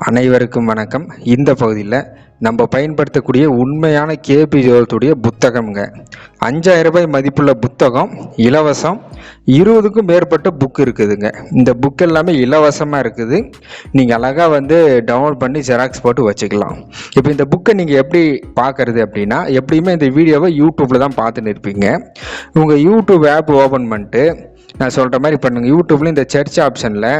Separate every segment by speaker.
Speaker 1: அனைவருக்கும் வணக்கம். இந்த பகுதியில் நம்ம பயன்படுத்தக்கூடிய உண்மையான கேபி ஜோதத்துடைய புத்தகம்ங்க. 5000 ரூபாய் மதிப்புள்ள புத்தகம், இலவசம். 20க்கும் மேற்பட்ட புக் இருக்குதுங்க. இந்த புக் எல்லாமே இலவசமாக இருக்குது. நீங்கள் அழகாக டவுன்லோட் பண்ணி ஜெராக்ஸ் போட்டு வச்சுக்கலாம். இப்போ இந்த புக்கை நீங்கள் எப்படி பார்க்கறது அப்படின்னா, எப்படியுமே இந்த வீடியோவை யூடியூப்பில் தான் பார்த்துன்னு இருப்பீங்க. உங்கள் யூடியூப் ஆப் ஓப்பன் பண்ணிட்டு நான் சொல்கிற மாதிரி பண்ணுங்கள். யூடியூப்ல இந்த சர்ச் ஆப்ஷனில்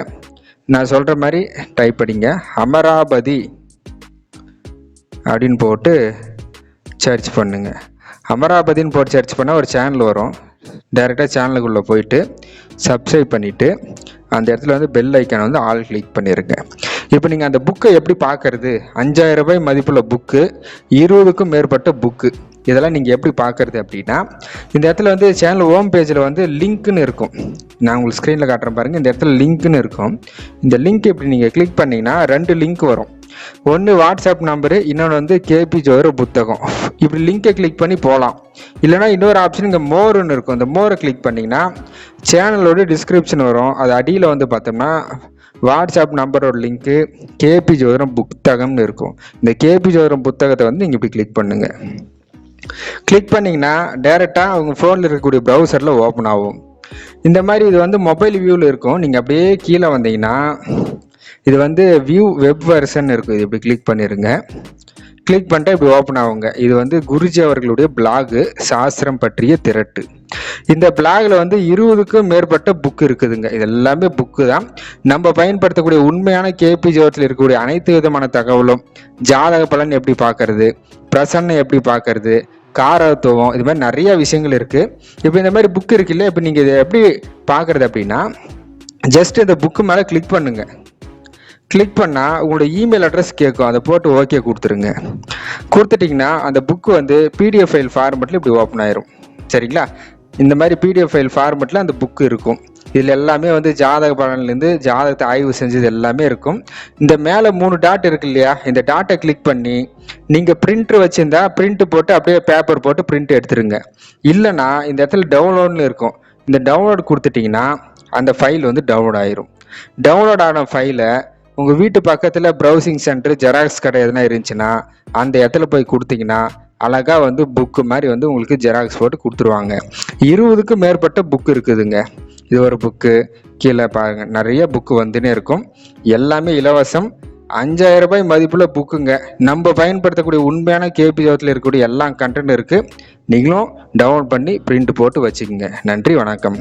Speaker 1: நான் சொல்கிற மாதிரி டைப் பண்ணிங்க, அமராபதி அப்படின்னு போட்டு சர்ச் பண்ணுங்க. அமராபதின்னு போட்டு சர்ச் பண்ணால் ஒரு சேனல் வரும். டைரெக்டாக சேனலுக்குள்ளே போயிட்டு சப்ஸ்கிரைப் பண்ணிவிட்டு அந்த இடத்துல பெல் ஐக்கானை ஆல் கிளிக் பண்ணிடுங்க. இப்போ நீங்கள் அந்த புக்கை எப்படி பார்க்கறது? 5000 ரூபாய் மதிப்புள்ள புக்கு, 20க்கும் மேற்பட்ட புக்கு, இதெல்லாம் நீங்கள் எப்படி பார்க்குறது அப்படின்னா, இந்த இடத்துல சேனல் ஹோம் பேஜில் லிங்க்னு இருக்கும். நான் உங்களுக்கு ஸ்க்ரீனில் காட்டுறேன் பாருங்கள். இந்த இடத்துல லிங்க்னு இருக்கும். இந்த லிங்க் இப்படி நீங்கள் கிளிக் பண்ணிங்கன்னா 2 லிங்க் வரும். ஒன்று வாட்ஸ்அப் நம்பரு, இன்னொன்று கேபி ஜோதிட புத்தகம். இப்படி லிங்கை கிளிக் பண்ணி போகலாம். இல்லைனா இன்னொரு ஆப்ஷன் இங்கே மோருன்னு இருக்கும். இந்த மோரை கிளிக் பண்ணிங்கன்னா சேனலோட டிஸ்கிரிப்ஷன் வரும். அது அடியில் பார்த்தோம்னா வாட்ஸ்அப் நம்பரோட லிங்க்கு, கேபி ஜோதிடம் புத்தகம்னு இருக்கும். இந்த கேபி ஜோதிடம் புத்தகத்தை நீங்கள் இப்படி கிளிக் பண்ணுங்கள். கிளிக் பண்ணிங்கன்னா டைரெக்டாக அவங்க ஃபோனில் இருக்கக்கூடிய ப்ரௌசரில் ஓப்பன் ஆகும். இந்த மாதிரி இது மொபைல் வியூவில் இருக்கும். நீங்கள் அப்படியே கீழே வந்தீங்கன்னா இது வியூ வெப் வெர்ஷன் இருக்கும். இது இப்படி கிளிக் பண்ணிடுங்க. கிளிக் பண்ணிட்டா இப்படி ஓப்பன் ஆகுங்க. இது குருஜி அவர்களுடைய பிளாகு, சாஸ்திரம் பற்றிய திரட்டு. இந்த பிளாகில் 20க்கும் மேற்பட்ட புக்கு இருக்குதுங்க. இது எல்லாமே புக்கு தான். நம்ம பயன்படுத்தக்கூடிய உண்மையான கேபி ஜோதிடத்தில் இருக்கக்கூடிய அனைத்து விதமான தகவலும், ஜாதக பலன் எப்படி பார்க்கறது, பிரசன்னை எப்படி பார்க்கறது, காரத்துவம், இது மாதிரி நிறைய விஷயங்கள் இருக்குது. இப்போ இந்த மாதிரி புக்கு இருக்குல்ல, இப்போ நீங்கள் இதை எப்படி பார்க்குறது அப்படின்னா, ஜஸ்ட் இந்த புக்கு மேலே கிளிக் பண்ணுங்க. கிளிக் பண்ணால் உங்களோட இமெயில் அட்ரஸ் கேட்கும். அதை போட்டு ஓகே கொடுத்துருங்க. கொடுத்துட்டிங்கன்னா அந்த புக்கு பிடிஎஃப் ஃபைல் ஃபார்மெட்டில் இப்படி ஓப்பன் ஆயிரும். சரிங்களா? இந்த மாதிரி பிடிஎஃப் ஃபைல் ஃபார்மெட்டில் அந்த புக்கு இருக்கும். இதில் எல்லாமே ஜாதக பலன்லேருந்து ஜாதகத்தை ஆய்வு செஞ்சது எல்லாமே இருக்கும். இந்த மேலே 3 டாட் இருக்கு இல்லையா, இந்த டாட்டை கிளிக் பண்ணி நீங்கள் பிரிண்ட்ரு வச்சுருந்தா பிரிண்ட் போட்டு அப்படியே பேப்பர் போட்டு பிரிண்ட் எடுத்துருங்க. இல்லைனா இந்த இடத்துல டவுன்லோட்னு இருக்கும். இந்த டவுன்லோட் கொடுத்துட்டிங்கன்னா அந்த ஃபைல் டவுன்லோட் ஆயிரும். டவுன்லோட் ஆன ஃபைலை உங்கள் வீட்டு பக்கத்தில் ப்ரௌசிங் சென்டர், ஜெராக்ஸ் கடை எதுனா இருந்துச்சுன்னா அந்த இடத்துல போய் கொடுத்தீங்கன்னா அழகாக புக்கு மாதிரி உங்களுக்கு ஜெராக்ஸ் போட்டு கொடுத்துருவாங்க. 20க்கும் மேற்பட்ட புக்கு இருக்குதுங்க. இது ஒரு புக்கு, கீழே பாருங்க நிறைய புக்கு வந்துன்னே இருக்கும். எல்லாமே இலவசம். 5000 ரூபாய் மதிப்புள்ள புக்குங்க. நம்ம பயன்படுத்தக்கூடிய உண்மையான கேபி ஜோதிடத்தில் இருக்கக்கூடிய எல்லா கண்டென்ட் இருக்குது. நீங்களும் டவுன்லோட் பண்ணி பிரிண்ட் போட்டு வச்சுக்கோங்க. நன்றி, வணக்கம்.